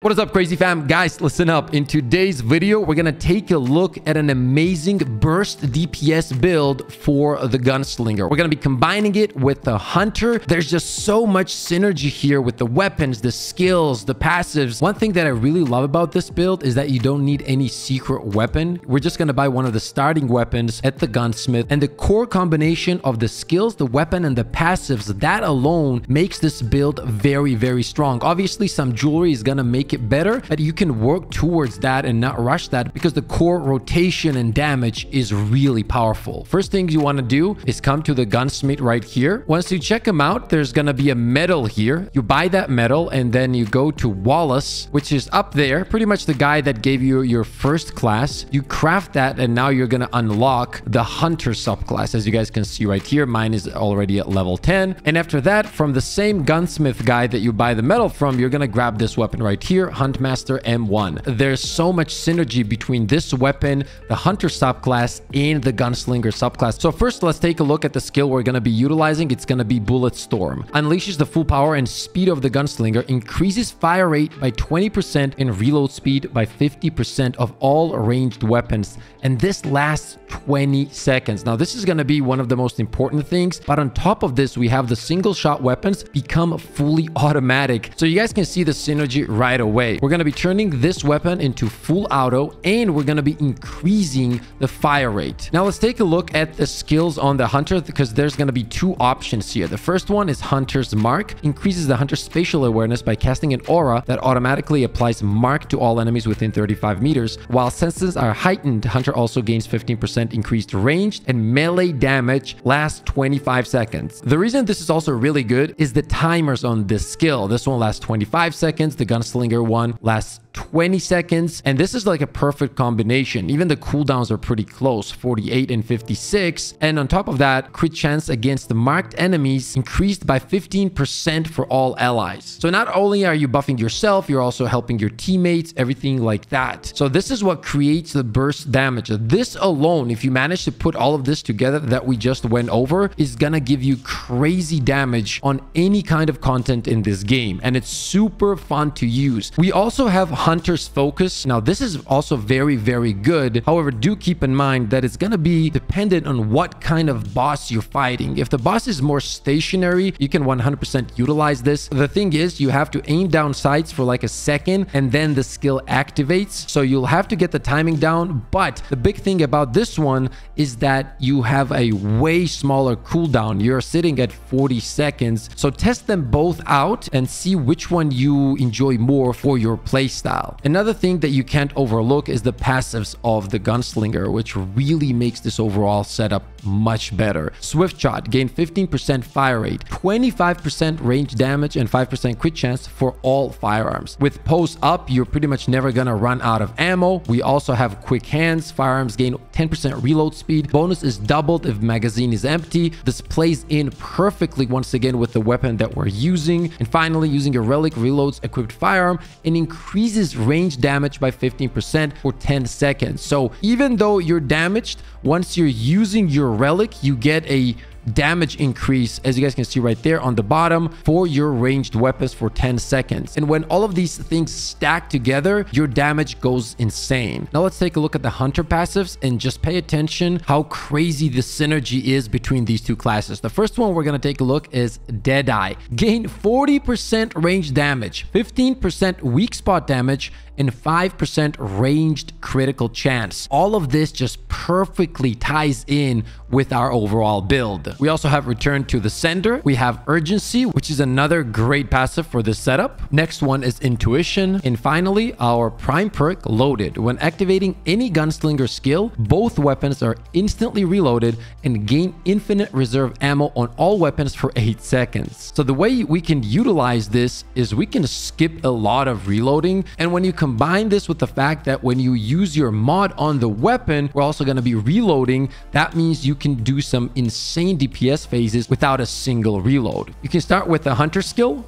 What is up, crazy fam? Guys, listen up. In today's video, we're gonna take a look at an amazing burst DPS build for the Gunslinger. We're gonna be combining it with the Hunter. There's just so much synergy here with the weapons, the skills, the passives. One thing that I really love about this build is that you don't need any secret weapon. We're just gonna buy one of the starting weapons at the gunsmith, and the core combination of the skills, the weapon, and the passives, that alone makes this build very, very strong. Obviously, some jewelry is gonna make it better, but you can work towards that and not rush that because the core rotation and damage is really powerful. First thing you want to do is come to the gunsmith right here. Once you check him out, there's gonna be a medal here. You buy that medal and then you go to Wallace, which is up there, pretty much the guy that gave you your first class. You craft that and now you're gonna unlock the Hunter subclass. As you guys can see right here, mine is already at level 10. And after that, from the same gunsmith guy that you buy the medal from, you're gonna grab this weapon right here, Huntmaster M1. There's so much synergy between this weapon, the Hunter subclass, and the Gunslinger subclass. So first, let's take a look at the skill we're going to be utilizing. It's going to be Bullet Storm. Unleashes the full power and speed of the Gunslinger, increases fire rate by 20% and reload speed by 50% of all ranged weapons. And this lasts 20 seconds. Now, this is going to be one of the most important things. But on top of this, we have the single shot weapons become fully automatic. So you guys can see the synergy right away. We're going to be turning this weapon into full auto, and we're going to be increasing the fire rate. Now let's take a look at the skills on the Hunter, because there's going to be two options here. The first one is Hunter's Mark. Increases the Hunter's spatial awareness by casting an aura that automatically applies Mark to all enemies within 35 meters. While senses are heightened, Hunter also gains 15% increased range, and melee damage lasts 25 seconds. The reason this is also really good is the timers on this skill. This one lasts 25 seconds. The Gunslinger one lasts 20 seconds, and this is like a perfect combination. Even the cooldowns are pretty close, 48 and 56. And on top of that, crit chance against the marked enemies increased by 15% for all allies. So not only are you buffing yourself, you're also helping your teammates, everything like that. So this is what creates the burst damage. This alone, if you manage to put all of this together that we just went over, is gonna give you crazy damage on any kind of content in this game, and it's super fun to use. We also have Hunter's Focus. Now, this is also very, very good. However, do keep in mind that it's going to be dependent on what kind of boss you're fighting. If the boss is more stationary, you can 100% utilize this. The thing is, you have to aim down sights for like a second, and then the skill activates. So you'll have to get the timing down. But the big thing about this one is that you have a way smaller cooldown. You're sitting at 40 seconds. So test them both out and see which one you enjoy more for your playstyle. Another thing that you can't overlook is the passives of the Gunslinger, which really makes this overall setup much better. Swift Shot, gain 15% fire rate, 25% range damage, and 5% crit chance for all firearms. With Pose Up, you're pretty much never gonna run out of ammo. We also have Quick Hands. Firearms gain 10% reload speed. Bonus is doubled if magazine is empty. This plays in perfectly once again with the weapon that we're using. And finally, using a relic reloads equipped firearm and increases range damage by 15% for 10 seconds. So even though you're damaged, once you're using your relic, you get a damage increase, as you guys can see right there on the bottom, for your ranged weapons for 10 seconds. And when all of these things stack together, your damage goes insane. Now let's take a look at the Hunter passives and just pay attention how crazy the synergy is between these two classes. The first one we're going to take a look is Deadeye. Gain 40% range damage, 15% weak spot damage, and 5% ranged critical chance. All of this just perfectly ties in with our overall build. We also have Return to the Sender. We have Urgency, which is another great passive for this setup. Next one is Intuition. And finally, our Prime perk, Loaded. When activating any Gunslinger skill, both weapons are instantly reloaded and gain infinite reserve ammo on all weapons for 8 seconds. So the way we can utilize this is we can skip a lot of reloading. And when you combine this with the fact that when you use your mod on the weapon, we're also going to be reloading, that means you can do some insane DPS phases without a single reload. You can start with the Hunter skill,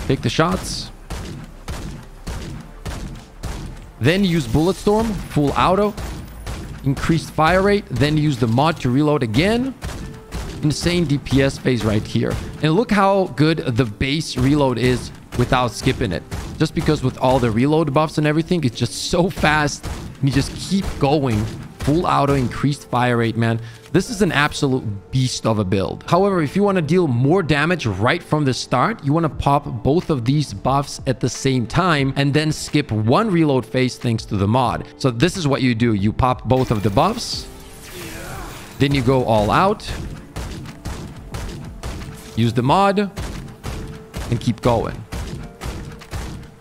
take the shots, then use Bullet Storm, full auto, increased fire rate, then use the mod to reload again. Insane DPS phase right here. And look how good the base reload is without skipping it. just because with all the reload buffs and everything, it's just so fast. And you just keep going. Full auto, increased fire rate, man. This is an absolute beast of a build. However, if you want to deal more damage right from the start, you want to pop both of these buffs at the same time and then skip one reload phase thanks to the mod. So this is what you do. You pop both of the buffs. Then you go all out. Use the mod. And keep going.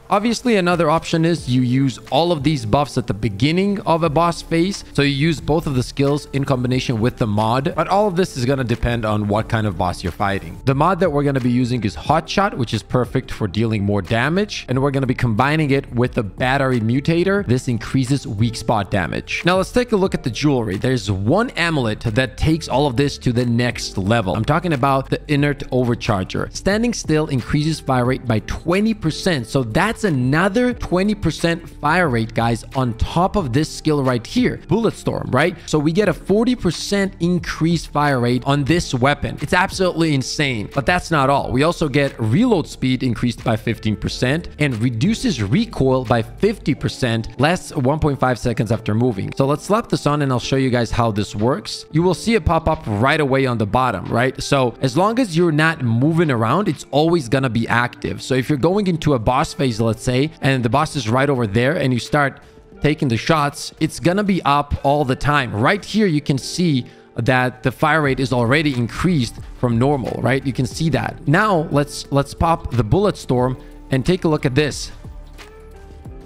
Obviously, another option is you use all of these buffs at the beginning of a boss phase. So you use both of the skills in combination with the mod. But all of this is going to depend on what kind of boss you're fighting. The mod that we're going to be using is Hot Shot, which is perfect for dealing more damage. And we're going to be combining it with the Battery Mutator. This increases weak spot damage. Now, let's take a look at the jewelry. There's one amulet that takes all of this to the next level. I'm talking about the Inert Overcharger. Standing still increases fire rate by 20%. So that's another 20% fire rate, guys, on top of this skill right here, Bullet Storm, right? So we get a 40% increased fire rate on this weapon. It's absolutely insane. But that's not all. We also get reload speed increased by 15% and reduces recoil by 50%, less 1.5 seconds after moving. So let's slap this on and I'll show you guys how this works. You will see it pop up right away on the bottom, right? So as long as you're not moving around, it's always gonna be active. So if you're going into a boss phase, let's say, and the boss is right over there and you start taking the shots, it's gonna be up all the time. Right here, you can see that the fire rate is already increased from normal, right? You can see that. Now, let's pop the Bullet Storm and take a look at this.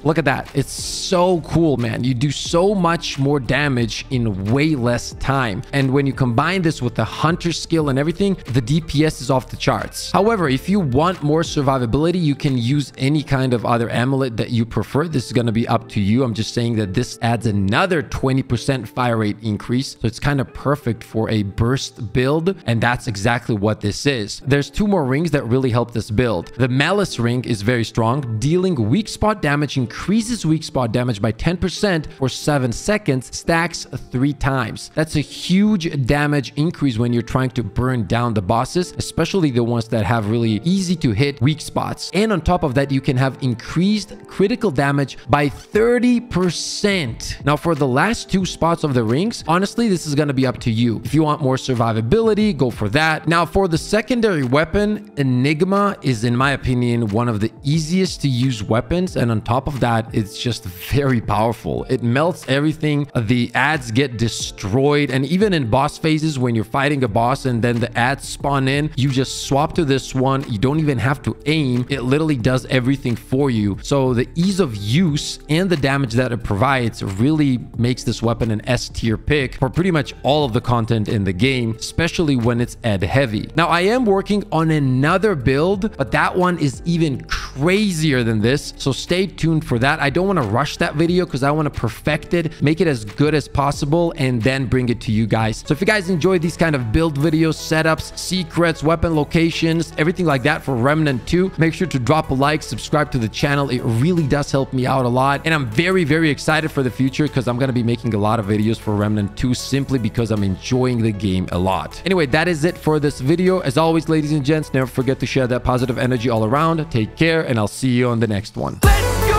Look at that. It's so cool, man. You do so much more damage in way less time. And when you combine this with the Hunter skill and everything, the DPS is off the charts. However, if you want more survivability, you can use any kind of other amulet that you prefer. This is going to be up to you. I'm just saying that this adds another 20% fire rate increase. So it's kind of perfect for a burst build. And that's exactly what this is. There's two more rings that really help this build. The Malice ring is very strong, dealing weak spot damage, increases weak spot damage by 10% for 7 seconds, stacks 3 times. That's a huge damage increase when you're trying to burn down the bosses, especially the ones that have really easy to hit weak spots. And on top of that, you can have increased critical damage by 30%. Now, for the last 2 spots of the rings, honestly, this is going to be up to you. If you want more survivability, go for that. Now, for the secondary weapon, Enigma is, in my opinion, one of the easiest to use weapons. And on top of that, it's just very powerful. It melts everything. The ads get destroyed. And even in boss phases, when you're fighting a boss and then the ads spawn in, you just swap to this one. You don't even have to aim. It literally does everything for you. So the ease of use and the damage that it provides really makes this weapon an S tier pick for pretty much all of the content in the game, especially when it's ad heavy. Now, I am working on another build, but that one is even crazier than this. So stay tuned for that. I don't want to rush that video because I want to perfect it, make it as good as possible, and then bring it to you guys. So if you guys enjoy these kind of build videos, setups, secrets, weapon locations, everything like that for Remnant 2, make sure to drop a like, subscribe to the channel. It really does help me out a lot. And I'm very, very excited for the future because I'm going to be making a lot of videos for Remnant 2 simply because I'm enjoying the game a lot. Anyway, that is it for this video. As always, ladies and gents, never forget to share that positive energy all around. Take care, and I'll see you on the next one. Let's go!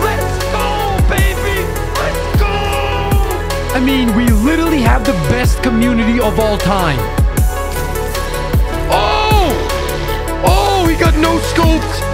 Let's go, baby! Let's go! I mean, we literally have the best community of all time. Oh! Oh, he got no scoped!